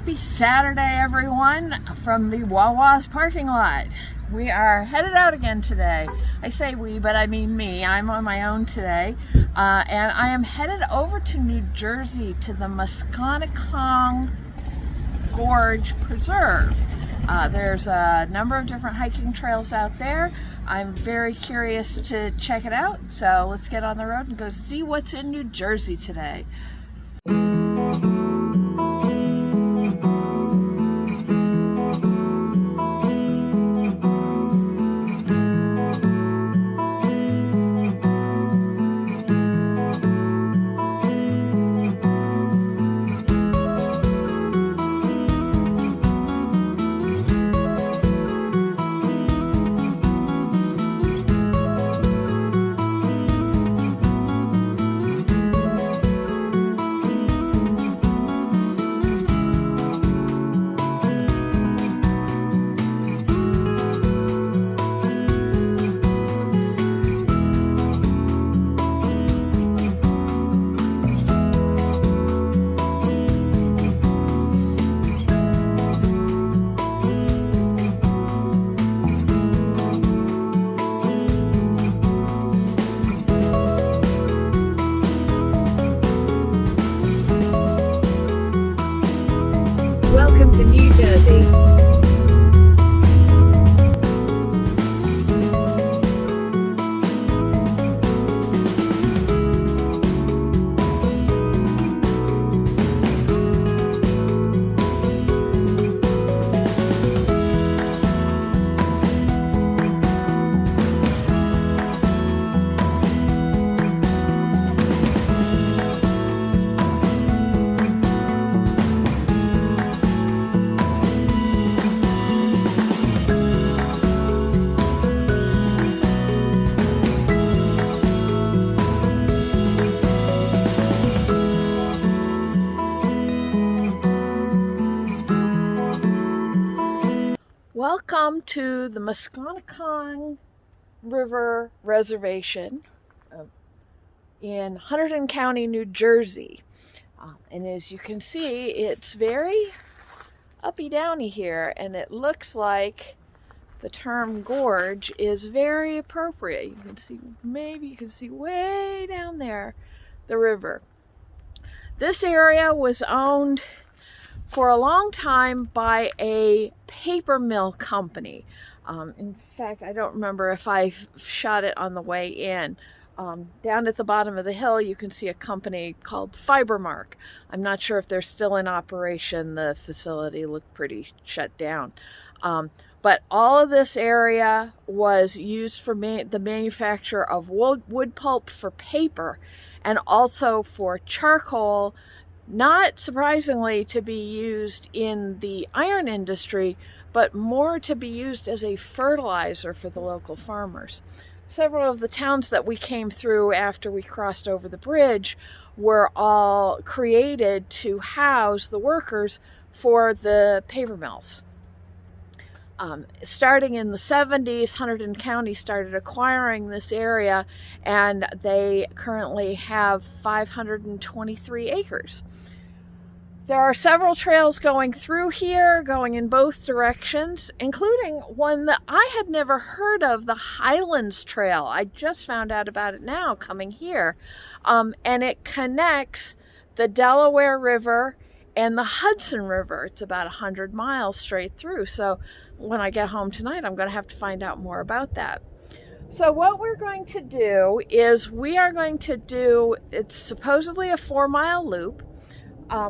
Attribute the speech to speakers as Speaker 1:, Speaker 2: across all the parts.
Speaker 1: Happy Saturday, everyone, from the Wawa's parking lot. We are headed out again today. I say we, but I mean me. I'm on my own today, and I am headed over to New Jersey to the Musconetcong Gorge Preserve. There's a number of different hiking trails out there. I'm very curious to check it out, so let's get on the road and go see what's in New Jersey today. Welcome to New Jersey. Welcome to the Musconetcong River Reservation in Hunterdon County, New Jersey. And as you can see, it's very uppy-downy here, and it looks like the term gorge is very appropriate. You can see, maybe you can see way down there, the river. This area was owned for a long time by a paper mill company. In fact, I don't remember if I shot it on the way in. Down at the bottom of the hill, you can see a company called Fibermark. I'm not sure if they're still in operation. The facility looked pretty shut down. But all of this area was used for the manufacture of wood pulp for paper, and also for charcoal, not surprisingly to be used in the iron industry, but more to be used as a fertilizer for the local farmers. Several of the towns that we came through after we crossed over the bridge were all created to house the workers for the paper mills. Starting in the 70s, Hunterdon County started acquiring this area, and they currently have 523 acres. There are several trails going through here, going in both directions, including one that I had never heard of, the Highlands Trail. I just found out about it now coming here. And it connects the Delaware River and the Hudson River. It's about 100 miles straight through. So when I get home tonight, I'm going to have to find out more about that. So what we're going to do is it's supposedly a 4-mile loop.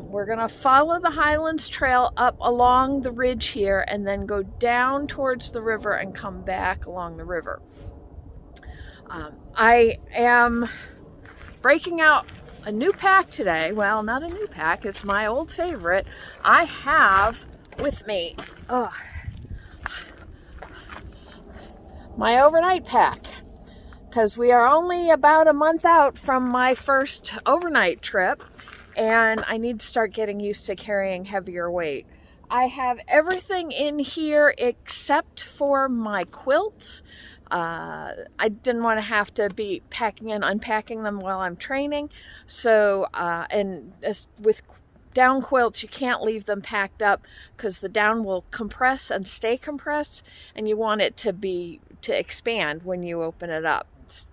Speaker 1: We're going to follow the Highlands Trail up along the ridge here and then go down towards the river and come back along the river. I am breaking out a new pack today. Well, not a new pack, it's my old favorite. I have with me my overnight pack, because we are only about a month out from my first overnight trip, and I need to start getting used to carrying heavier weight. I have everything in here except for my quilts. I didn't want to have to be packing and unpacking them while I'm training. So, and as with down quilts, you can't leave them packed up because the down will compress and stay compressed, and you want it to expand when you open it up,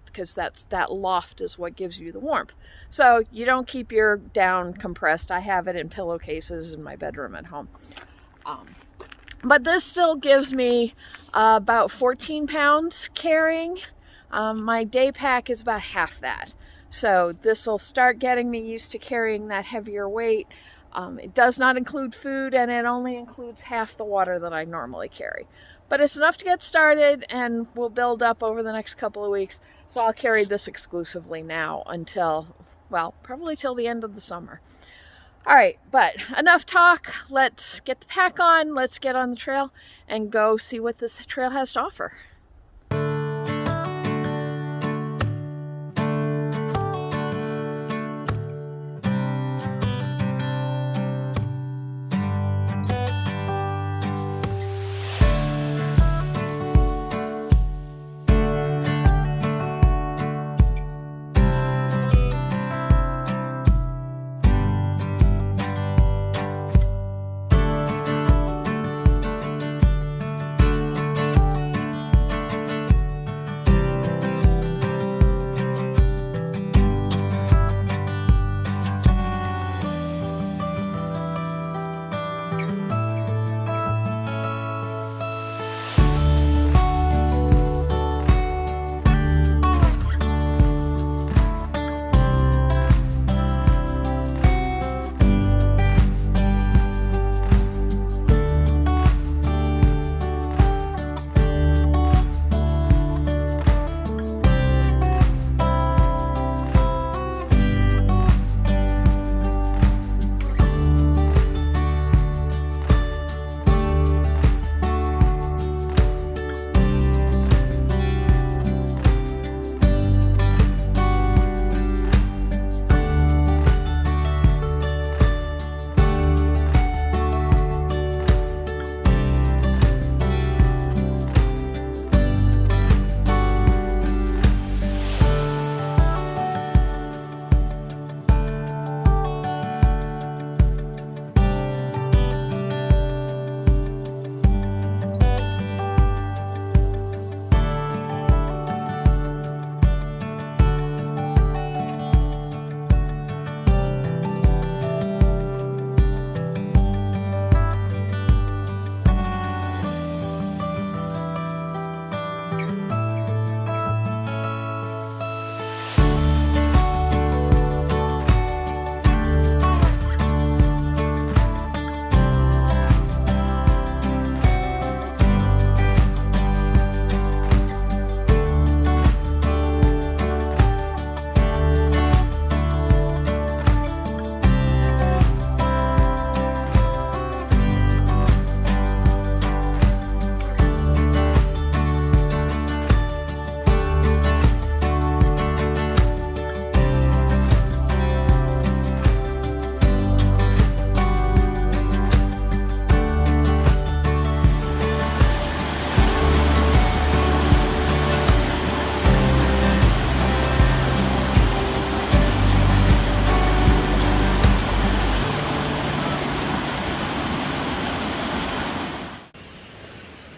Speaker 1: because that loft is what gives you the warmth. So you don't keep your down compressed. I have it in pillowcases in my bedroom at home. But this still gives me about 14 pounds carrying. My day pack is about half that. So this will start getting me used to carrying that heavier weight. It does not include food, and it only includes half the water that I normally carry. But it's enough to get started, and will build up over the next couple of weeks. So I'll carry this exclusively now until, well, probably till the end of the summer. All right, but enough talk. Let's get the pack on, let's get on the trail, and go see what this trail has to offer.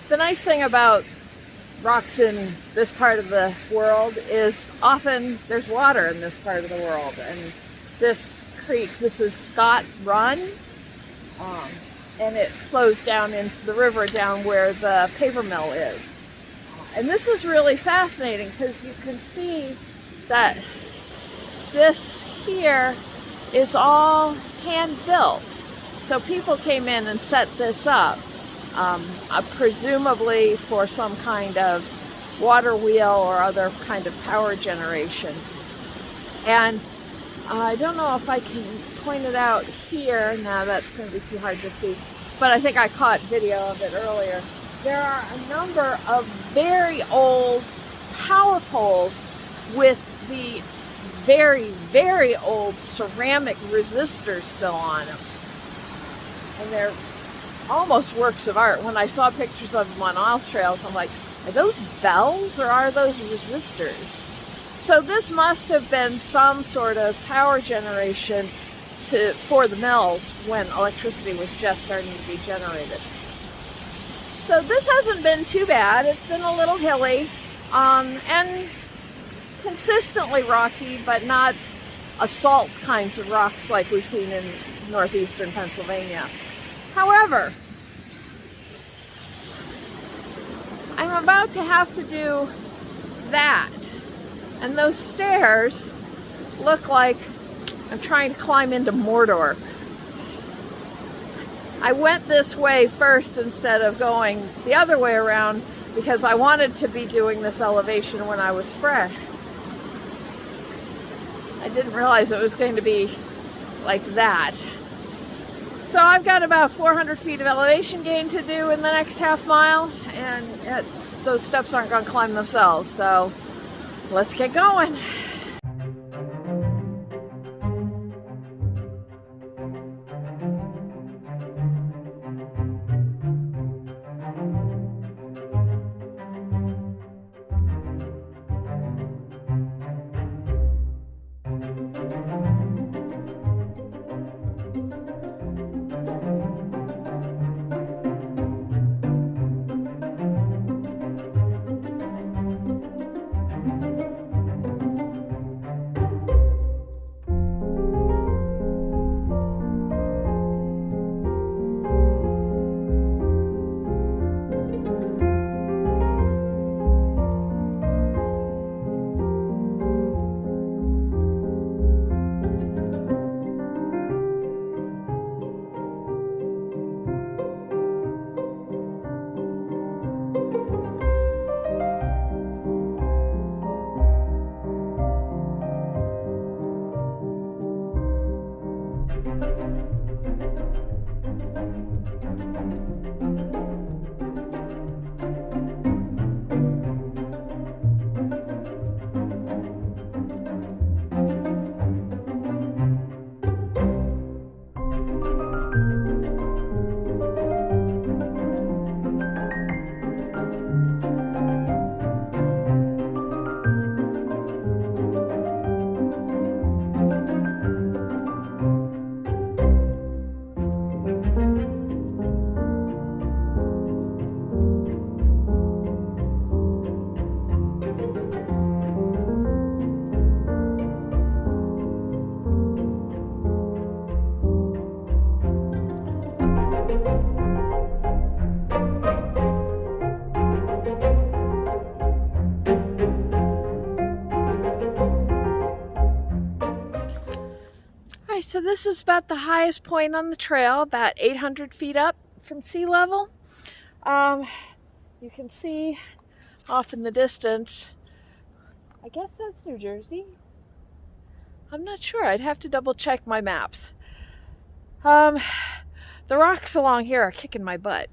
Speaker 1: The nice thing about rocks in this part of the world is often there's water in this part of the world. And this creek, this is Scott Run, and it flows down into the river down where the paper mill is. And this is really fascinating because you can see that this here is all hand-built. So people came in and set this up, presumably for some kind of water wheel or other kind of power generation. And I don't know if I can point it out here. No, that's going to be too hard to see. But I think I caught video of it earlier. There are a number of very old power poles with the very, very old ceramic resistors still on them. And they're almost works of art. When I saw pictures of them on oil trails, I'm like, are those bells or are those resistors? So this must have been some sort of power generation for the mills when electricity was just starting to be generated. So this hasn't been too bad. It's been a little hilly and consistently rocky, but not assault kinds of rocks like we've seen in northeastern Pennsylvania. However, I'm about to have to do that, and those stairs look like I'm trying to climb into Mordor. I went this way first instead of going the other way around because I wanted to be doing this elevation when I was fresh. I didn't realize it was going to be like that. So I've got about 400 feet of elevation gain to do in the next half mile, and those steps aren't going to climb themselves, so let's get going. So this is about the highest point on the trail, about 800 feet up from sea level. You can see off in the distance, I guess that's New Jersey. I'm not sure, I'd have to double check my maps. The rocks along here are kicking my butt.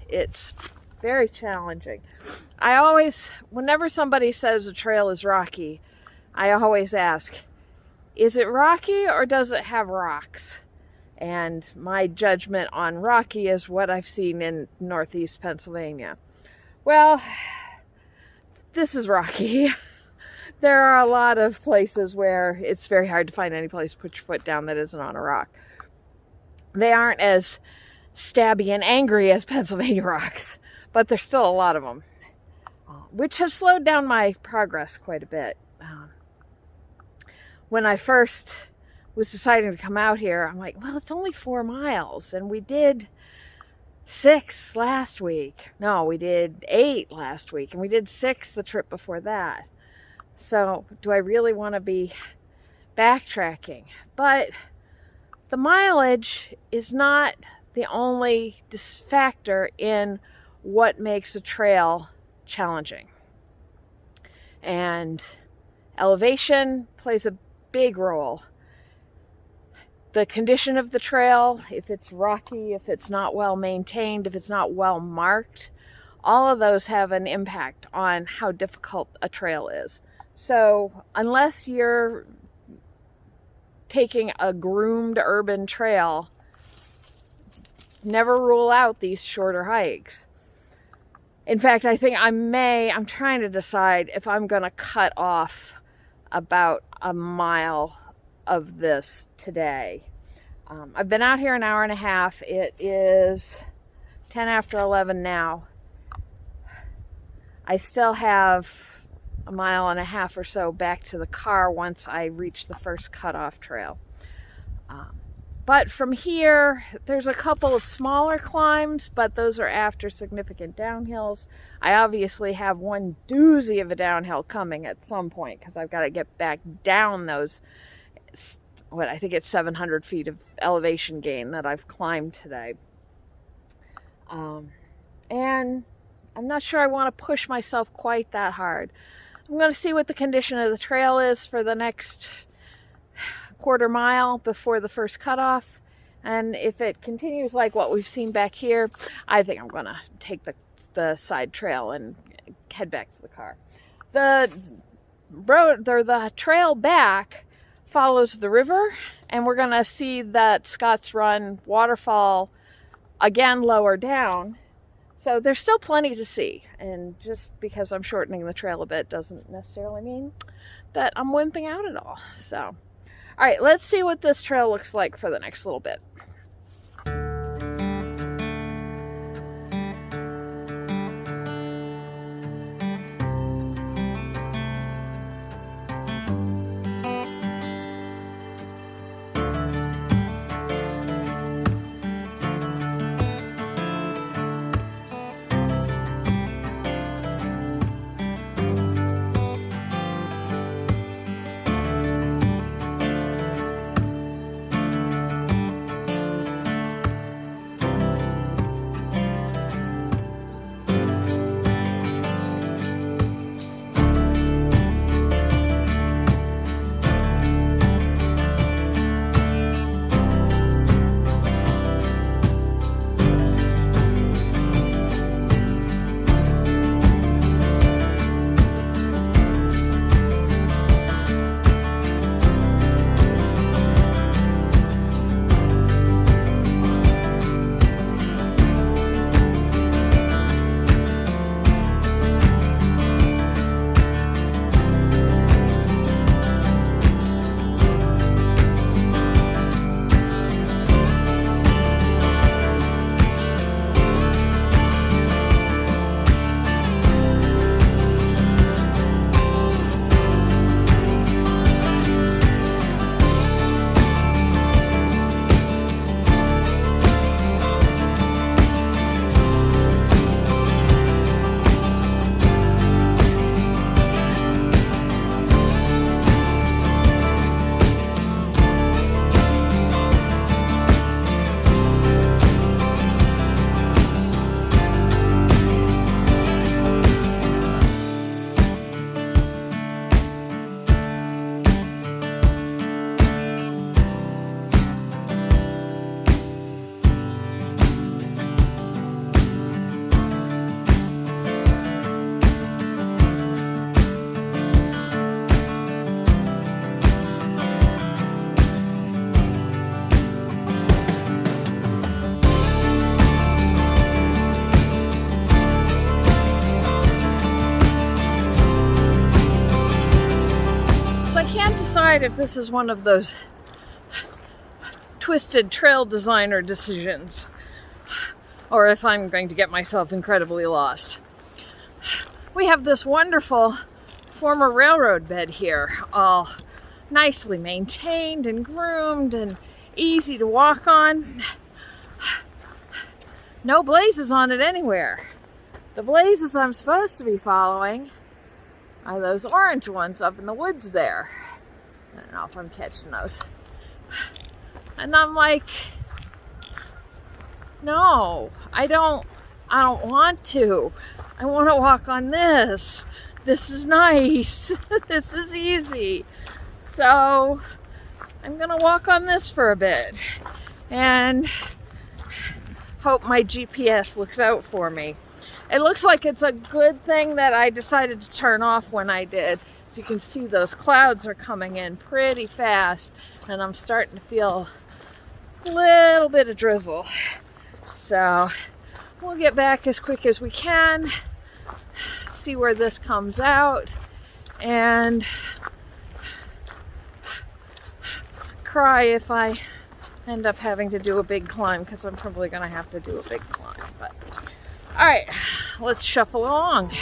Speaker 1: It's very challenging. Whenever somebody says a trail is rocky, I always ask, is it rocky or does it have rocks? And my judgment on rocky is what I've seen in northeast Pennsylvania. Well, this is rocky. There are a lot of places where it's very hard to find any place to put your foot down that isn't on a rock. They aren't as stabby and angry as Pennsylvania rocks, but there's still a lot of them, which has slowed down my progress quite a bit. When I first was deciding to come out here, I'm like, well, it's only 4 miles, and we did 6 last week. No, we did 8 last week, and we did 6 the trip before that. So do I really want to be backtracking? But the mileage is not the only factor in what makes a trail challenging. And elevation plays a big role. The condition of the trail, if it's rocky, if it's not well maintained, if it's not well marked, all of those have an impact on how difficult a trail is. So unless you're taking a groomed urban trail, never rule out these shorter hikes. In fact, I think I'm trying to decide if I'm going to cut off about a mile of this today. I've been out here an hour and a half. It is 10 after 11 now. I still have a mile and a half or so back to the car once I reach the first cutoff trail. But from here, there's a couple of smaller climbs, but those are after significant downhills. I obviously have one doozy of a downhill coming at some point because I've got to get back down those, what I think it's 700 feet of elevation gain that I've climbed today. And I'm not sure I want to push myself quite that hard. I'm going to see what the condition of the trail is for the next quarter mile before the first cutoff, and if it continues like what we've seen back here, I think I'm gonna take the side trail and head back to the car. The road, or the trail back, follows the river, and we're gonna see that Scott's Run waterfall again lower down. So there's still plenty to see, and just because I'm shortening the trail a bit doesn't necessarily mean that I'm wimping out at all. So all right, let's see what this trail looks like for the next little bit. If this is one of those twisted trail designer decisions, or if I'm going to get myself incredibly lost. We have this wonderful former railroad bed here, all nicely maintained and groomed and easy to walk on. No blazes on it anywhere. The blazes I'm supposed to be following are those orange ones up in the woods there. I don't know if I'm catching those. And I'm like, no, I don't want to. I want to walk on this. This is nice. This is easy. So I'm gonna walk on this for a bit and hope my GPS looks out for me. It looks like it's a good thing that I decided to turn off when I did. As you can see, those clouds are coming in pretty fast, and I'm starting to feel a little bit of drizzle. So we'll get back as quick as we can, see where this comes out, and cry if I end up having to do a big climb, because I'm probably going to have to do a big climb. But all right, let's shuffle along.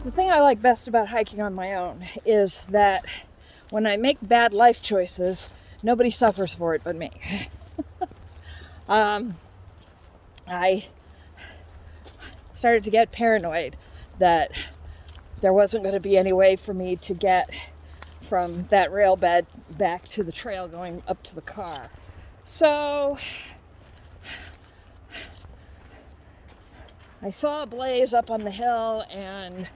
Speaker 1: The thing I like best about hiking on my own is that when I make bad life choices, nobody suffers for it but me. I started to get paranoid that there wasn't going to be any way for me to get from that rail bed back to the trail going up to the car. So I saw a blaze up on the hill and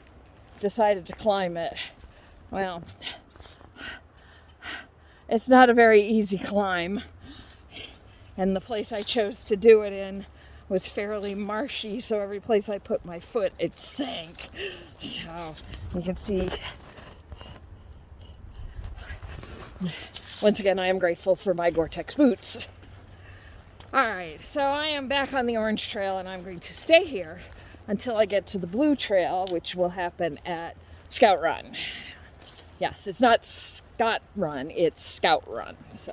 Speaker 1: decided to climb it. Well, it's not a very easy climb, and the place I chose to do it in was fairly marshy, so every place I put my foot, it sank. So you can see, once again, I am grateful for my Gore-Tex boots. Alright, so I am back on the Orange Trail, and I'm going to stay here until I get to the Blue Trail, which will happen at Scout Run. Yes, it's not Scott Run, it's Scout Run. So.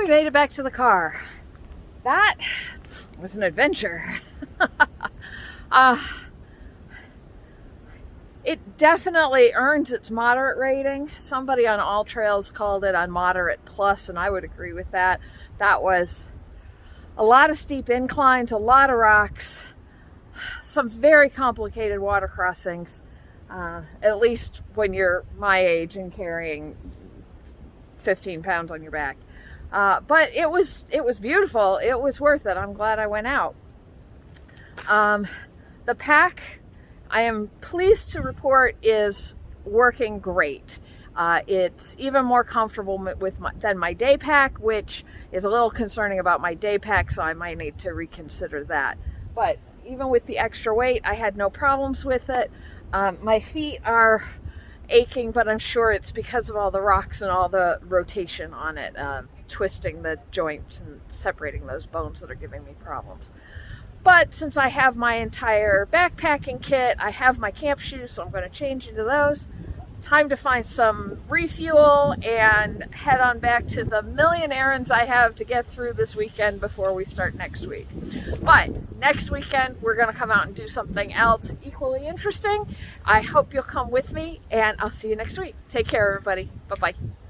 Speaker 1: we made it back to the car. That was an adventure. It definitely earns its moderate rating. Somebody on All Trails called it on moderate plus, and I would agree with that. That was a lot of steep inclines, a lot of rocks, some very complicated water crossings, at least when you're my age and carrying 15 pounds on your back. But it was beautiful. It was worth it. I'm glad I went out. The pack, I am pleased to report, is working great. It's even more comfortable than my day pack, which is a little concerning about my day pack, so I might need to reconsider that. But even with the extra weight, I had no problems with it. My feet are aching, but I'm sure it's because of all the rocks and all the rotation on it, twisting the joints and separating those bones that are giving me problems. But since I have my entire backpacking kit, I have my camp shoes, so I'm going to change into those. Time to find some refuel and head on back to the million errands I have to get through this weekend before we start next week. But next weekend, we're going to come out and do something else equally interesting. I hope you'll come with me, and I'll see you next week. Take care, everybody. Bye-bye.